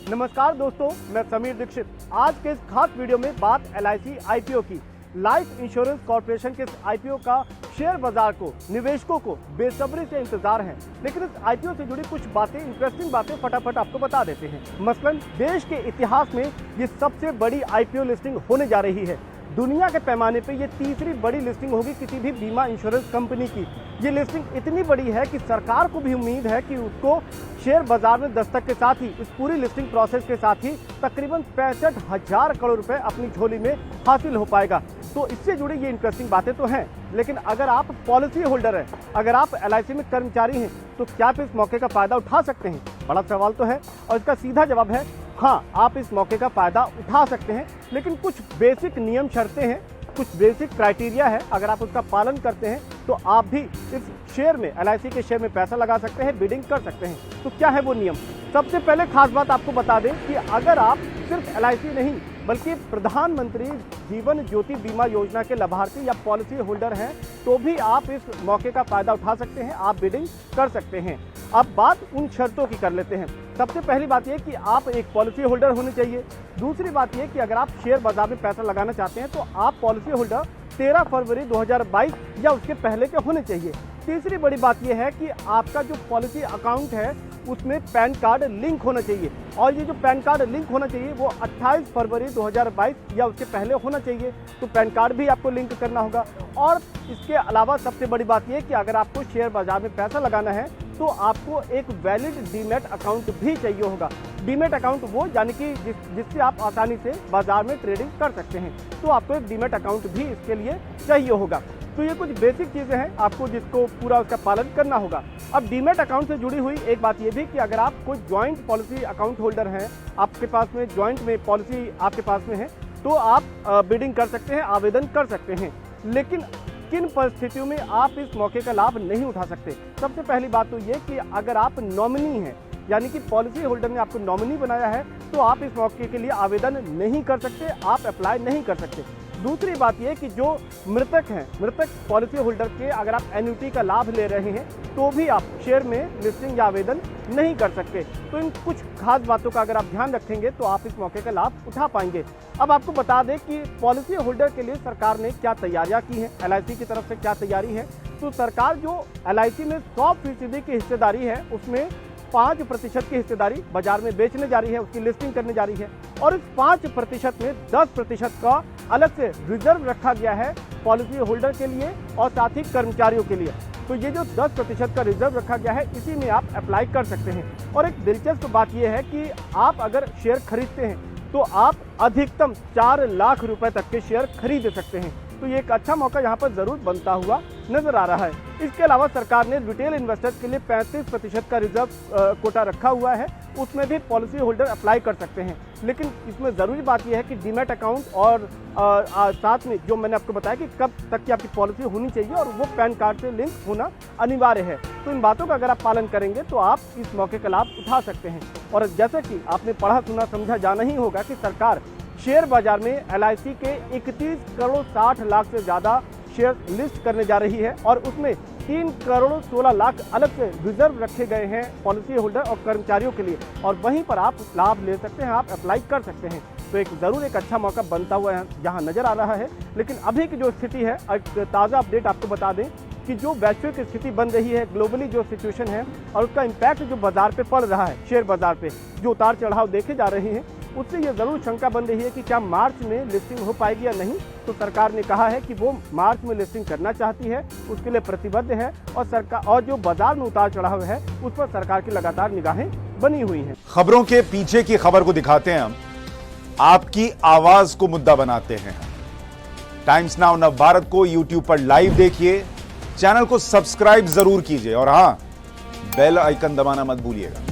नमस्कार दोस्तों, मैं समीर दीक्षित। आज के इस खास वीडियो में बात LIC IPO की। लाइफ इंश्योरेंस कॉर्पोरेशन के इस IPO का शेयर बाजार को, निवेशकों को बेसब्री से इंतजार है। लेकिन इस IPO से जुड़ी कुछ बातें, इंटरेस्टिंग बातें फटाफट आपको बता देते हैं। मसलन देश के इतिहास में ये सबसे बड़ी IPO लिस्टिंग होने जा रही है। दुनिया के पैमाने पे ये तीसरी बड़ी लिस्टिंग होगी किसी भी बीमा इंश्योरेंस कंपनी की। ये लिस्टिंग इतनी बड़ी है कि सरकार को भी उम्मीद है कि उसको शेयर बाजार में दस्तक के साथ ही, इस पूरी लिस्टिंग प्रोसेस के साथ ही तकरीबन 65,000 करोड़ रुपए अपनी झोली में हासिल हो पाएगा। तो इससे जुड़ी ये इंटरेस्टिंग बातें तो हैं, लेकिन अगर आप पॉलिसी होल्डर हैं, अगर आप LIC में कर्मचारी हैं, तो क्या आप इस मौके का फायदा उठा सकते हैं? बड़ा सवाल तो है और इसका सीधा जवाब है हाँ, आप इस मौके का फायदा उठा सकते हैं। लेकिन कुछ बेसिक नियम शर्तें हैं, कुछ बेसिक क्राइटेरिया है। अगर आप उसका पालन करते हैं तो आप भी इस शेयर में, LIC के शेयर में पैसा लगा सकते हैं, बिडिंग कर सकते हैं। तो क्या है वो नियम? सबसे पहले खास बात आपको बता दें कि अगर आप सिर्फ LIC नहीं बल्कि प्रधानमंत्री जीवन ज्योति बीमा योजना के लाभार्थी या पॉलिसी होल्डर हैं, तो भी आप इस मौके का फायदा उठा सकते हैं, आप बिडिंग कर सकते हैं। अब बात उन शर्तों की कर लेते हैं। सबसे पहली बात यह कि आप एक पॉलिसी होल्डर होने चाहिए। दूसरी बात यह कि अगर आप शेयर बाजार में पैसा लगाना चाहते हैं तो आप पॉलिसी होल्डर 13 फरवरी 2022 या उसके पहले के होने चाहिए। तीसरी बड़ी बात यह है कि आपका जो पॉलिसी अकाउंट है उसमें पैन कार्ड लिंक होना चाहिए, और ये जो पैन कार्ड लिंक होना चाहिए वो 28 फरवरी 2022 या उसके पहले होना चाहिए। तो पैन कार्ड भी आपको लिंक करना होगा। और इसके अलावा सबसे बड़ी बात यह कि अगर आपको शेयर बाजार में पैसा लगाना है तो आपको एक वैलिड डीमैट अकाउंट भी चाहिए होगा। डीमैट अकाउंट वो यानी कि जिससे आप आसानी से बाजार में ट्रेडिंग कर सकते हैं, तो आपको एक डीमैट अकाउंट भी इसके लिए चाहिए होगा। तो ये कुछ बेसिक चीज़ें हैं आपको जिसको पूरा उसका पालन करना होगा। अब डीमैट अकाउंट से जुड़ी हुई एक बात ये भी कि अगर आप कोई ज्वाइंट पॉलिसी अकाउंट होल्डर हैं, आपके पास में ज्वाइंट में पॉलिसी आपके पास में है, तो आप बिडिंग कर सकते हैं, आवेदन कर सकते हैं। लेकिन किन परिस्थितियों में आप इस मौके का लाभ नहीं उठा सकते? सबसे पहली बात तो ये कि अगर आप नॉमिनी हैं, यानी कि पॉलिसी होल्डर ने आपको नॉमिनी बनाया है, तो आप इस मौके के लिए आवेदन नहीं कर सकते, आप अप्लाई नहीं कर सकते। दूसरी बात यह कि जो मृतक हैं, मृतक पॉलिसी होल्डर के अगर आप एन्युटी का लाभ ले रहे हैं तो भी आप शेयर में लिस्टिंग या आवेदन नहीं कर सकते। तो इन कुछ खास बातों का अगर आप ध्यान रखेंगे तो आप इस मौके का लाभ उठा पाएंगे। अब आपको बता दें कि पॉलिसी होल्डर के लिए सरकार ने क्या तैयारियां की हैं, LIC की तरफ से क्या तैयारी है। तो सरकार जो LIC में 100% की हिस्सेदारी है उसमें 5% की हिस्सेदारी बाजार में बेचने जा रही है, उसकी लिस्टिंग करने जा रही है। और इस 5% में 10% का अलग से रिजर्व रखा गया है पॉलिसी होल्डर के लिए और साथ ही कर्मचारियों के लिए। तो ये जो 10% का रिजर्व रखा गया है, इसी में आप अप्लाई कर सकते हैं। और एक दिलचस्प बात यह है कि आप अगर शेयर खरीदते हैं तो आप अधिकतम 4 लाख रुपए तक के शेयर खरीद सकते हैं। तो ये एक अच्छा मौका यहाँ पर जरूर बनता हुआ नजर आ रहा है। इसके अलावा सरकार ने रिटेल इन्वेस्टर्स के लिए 35% का रिजर्व कोटा रखा हुआ है, उसमें भी पॉलिसी होल्डर अप्लाई कर सकते हैं। लेकिन इसमें ज़रूरी बात यह है कि डीमैट अकाउंट और साथ में जो मैंने आपको बताया कि कब तक की आपकी पॉलिसी होनी चाहिए और वो पैन कार्ड से लिंक होना अनिवार्य है। तो इन बातों का अगर आप पालन करेंगे तो आप इस मौके का लाभ उठा सकते हैं। और जैसा कि आपने पढ़ा सुना समझा जाना ही होगा कि सरकार शेयर बाजार में LIC के 31 करोड़ 60 लाख से ज़्यादा शेयर लिस्ट करने जा रही है और उसमें 3 करोड़ 16 लाख अलग से रिजर्व रखे गए हैं पॉलिसी होल्डर और कर्मचारियों के लिए, और वहीं पर आप लाभ ले सकते हैं, आप अप्लाई कर सकते हैं। तो एक अच्छा मौका बनता हुआ यहाँ नजर आ रहा है। लेकिन अभी की जो स्थिति है, एक ताज़ा अपडेट आपको बता दें कि जो वैश्विक स्थिति बन रही है, ग्लोबली जो सिचुएशन है और उसका इम्पैक्ट जो बाजार पे पड़ रहा है, शेयर बाजार पे जो उतार चढ़ाव देखे जा रहे हैं, उससे ये ज़रूर शंका बन रही है कि क्या मार्च में लिस्टिंग हो पाएगी या नहीं। तो सरकार ने कहा है कि वो मार्च में लिस्टिंग करना चाहती है, उसके लिए प्रतिबद्ध है और सरकार और जो बाजार में उतार चढ़ाव है उस पर सरकार की लगातार निगाहें बनी हुई हैं। खबरों के पीछे की खबर को दिखाते हैं हम, आपकी आवाज को मुद्दा बनाते हैं। टाइम्स नाउ नवभारत को यूट्यूब पर लाइव देखिए, चैनल को सब्सक्राइब जरूर कीजिए और हां, बेल आइकन दबाना मत भूलिएगा।